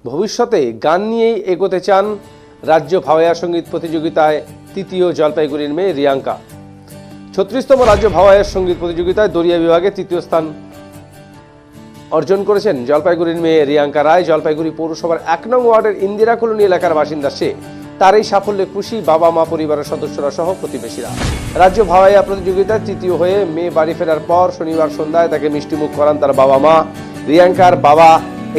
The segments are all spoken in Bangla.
ভবিষ্যতে গান নিয়েই এগোতে চান রাজ্য ভাওয়াইয়া সঙ্গীত প্রতিযোগিতায় তৃতীয় জলপাইগুড়ির মেয়ে রিয়াঙ্কা। 36তম রাজ্য ভাওয়াইয়া সঙ্গীত প্রতিযোগিতায় দরিয়া বিভাগে তৃতীয় স্থান অর্জন করেছেন জলপাইগুড়ির মেয়ে রিয়াঙ্কা রায়। জলপাইগুড়ি পৌরসভার 1 নং ওয়ার্ডের ইন্দিরা কলোনি এলাকার বাসিন্দা সে। তার এই সাফল্যে খুশি বাবা মা, পরিবারের সদস্যরা সহ প্রতিবেশীরা। রাজ্য ভাওয়াইয়া প্রতিযোগিতায় তৃতীয় হয়ে মেয়ে বাড়ি ফেরার পর শনিবার সন্ধ্যায় তাকে মিষ্টিমুখ করান তার বাবা মা। রিয়াঙ্কার বাবা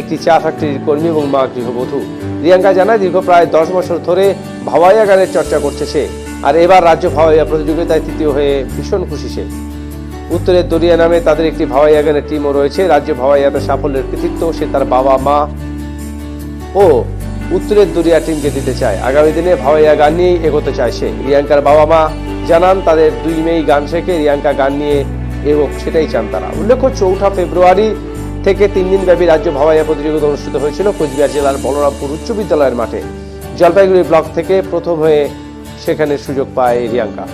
একটি চা ফ্যাক্টরির কর্মী এবং মা গৃহবধূ। রিয়াঙ্কা জানায় দীর্ঘ প্রায় 10 বছর ধরে ভাওয়াইয়া গানের চর্চা করছে সে, আর এবার রাজ্য ভাওয়াইয়া প্রতিযোগিতায় তৃতীয় হয়ে ভীষণ খুশি সে। উত্তরের দরিয়া নামে তাদের একটি ভাওয়াইয়া গানের টিমও রয়েছে। রাজ্য ভাওয়াইয়াতে সাফল্যের কৃতিত্ব সে তার বাবা মা ও উত্তরের দরিয়া টিমকে দিতে চায়। আগামী দিনে ভাওয়াইয়া গান নিয়েই এগোতে চায় সে। রিয়াঙ্কার বাবা মা জানান তাদের 2 মেয়েই গান শেখে, রিয়াঙ্কা গান নিয়ে এগোক সেটাই চান তারা। উল্লেখ্য 4 ফেব্রুয়ারি থেকে 3 দিন ব্যাপী রাজ্য ভাওয়াইয়া প্রতিযোগিতা অনুষ্ঠিত হয়েছিল কোচবিহার জেলার বলরামপুর উচ্চ বিদ্যালয়ের মাঠে। জলপাইগুড়ি ব্লক থেকে প্রথম হয়ে সেখানে সুযোগ পায় রিয়াঙ্কা।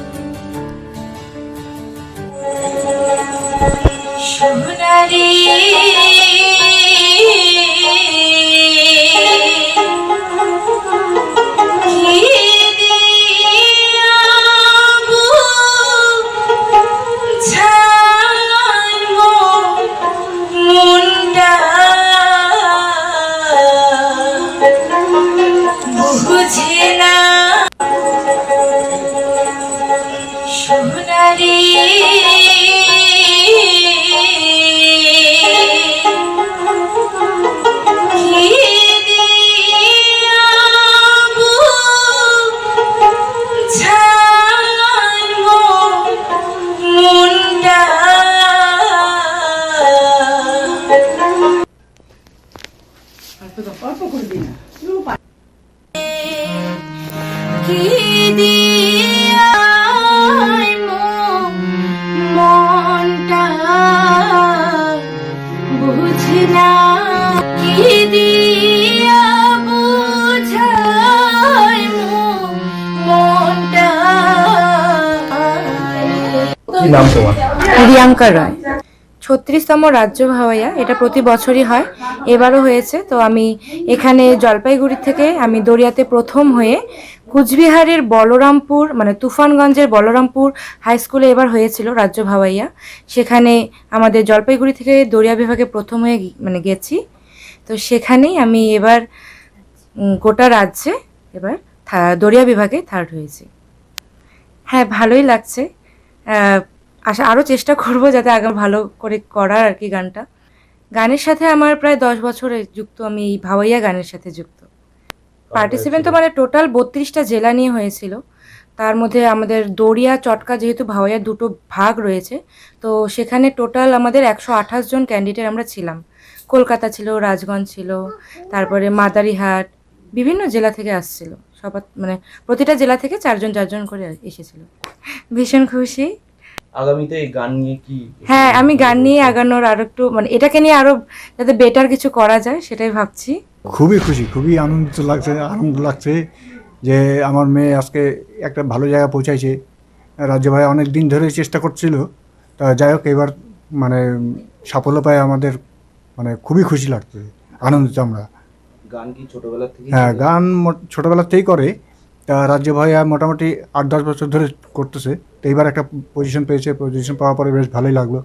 রিয়াঙ্কা রায়। 36তম রাজ্য ভাওয়াইয়া, এটা প্রতি বছরই হয়, এবারও হয়েছে। তো আমি এখানে জলপাইগুড়ি থেকে আমি দরিয়াতে প্রথম হয়ে কুচবিহারের বলরামপুর মানে তুফানগঞ্জের বলরামপুর হাই স্কুলে এবার হয়েছিল রাজ্য ভাওয়াইয়া। সেখানে আমাদের জলপাইগুড়ি থেকে দরিয়া বিভাগে প্রথম হয়ে মানে গেছি। তো সেখানেই আমি এবার গোটা রাজ্যে এবার দরিয়া বিভাগে 3rd হয়েছি। হ্যাঁ, ভালোই লাগছে। আরও চেষ্টা করব যাতে আগে ভালো করে করার আর কি। গানের সাথে আমার প্রায় 10 বছরে যুক্ত, আমি এই ভাওয়াইয়া গানের সাথে যুক্ত। পার্টিসিপেন্ট তো মানে টোটাল 32টা জেলা নিয়ে হয়েছিল। তার মধ্যে আমাদের দরিয়া চটকা যেহেতু ভাওয়াইয়া 2টো ভাগ রয়েছে, তো সেখানে টোটাল আমাদের 128 জন ক্যান্ডিডেট আমরা ছিলাম। কলকাতা ছিল, রাজগঞ্জ ছিল, তারপরে মাদারিহাট, বিভিন্ন জেলা থেকে আসছিল। মানে প্রতিটা জেলা থেকে 4 জন করে এসেছিল। ভীষণ খুশি। আগামীতে এই গান নিয়ে কি? হ্যাঁ, আমি গান নিয়ে আগানোর আরো একটু মানে এটাকে নিয়ে আরো যাতে বেটার কিছু করা যায় সেটাই ভাবছি। খুবই খুশি, খুবই আনন্দ লাগছে যে আমার মেয়ে আজকে একটা ভালো জায়গা পৌঁছাইছে। রাজ্য ভাই অনেক দিন ধরে চেষ্টা করছিল, তা যাই হোক এবার মানে সাফল্য পায় আমাদের মানে খুবই খুশি লাগছে, আনন্দিত আমরা। গান কি ছোটবেলা থেকে? হ্যাঁ, গান ছোটোবেলা থেকেই করে। তা রাজ্য ভাইয়া মোটামুটি 8-10 বছর ধরে করতেছে। তো এইবার একটা পজিশন পেয়েছে, পজিশন পাওয়ার পরে বেশ ভালোই লাগলো।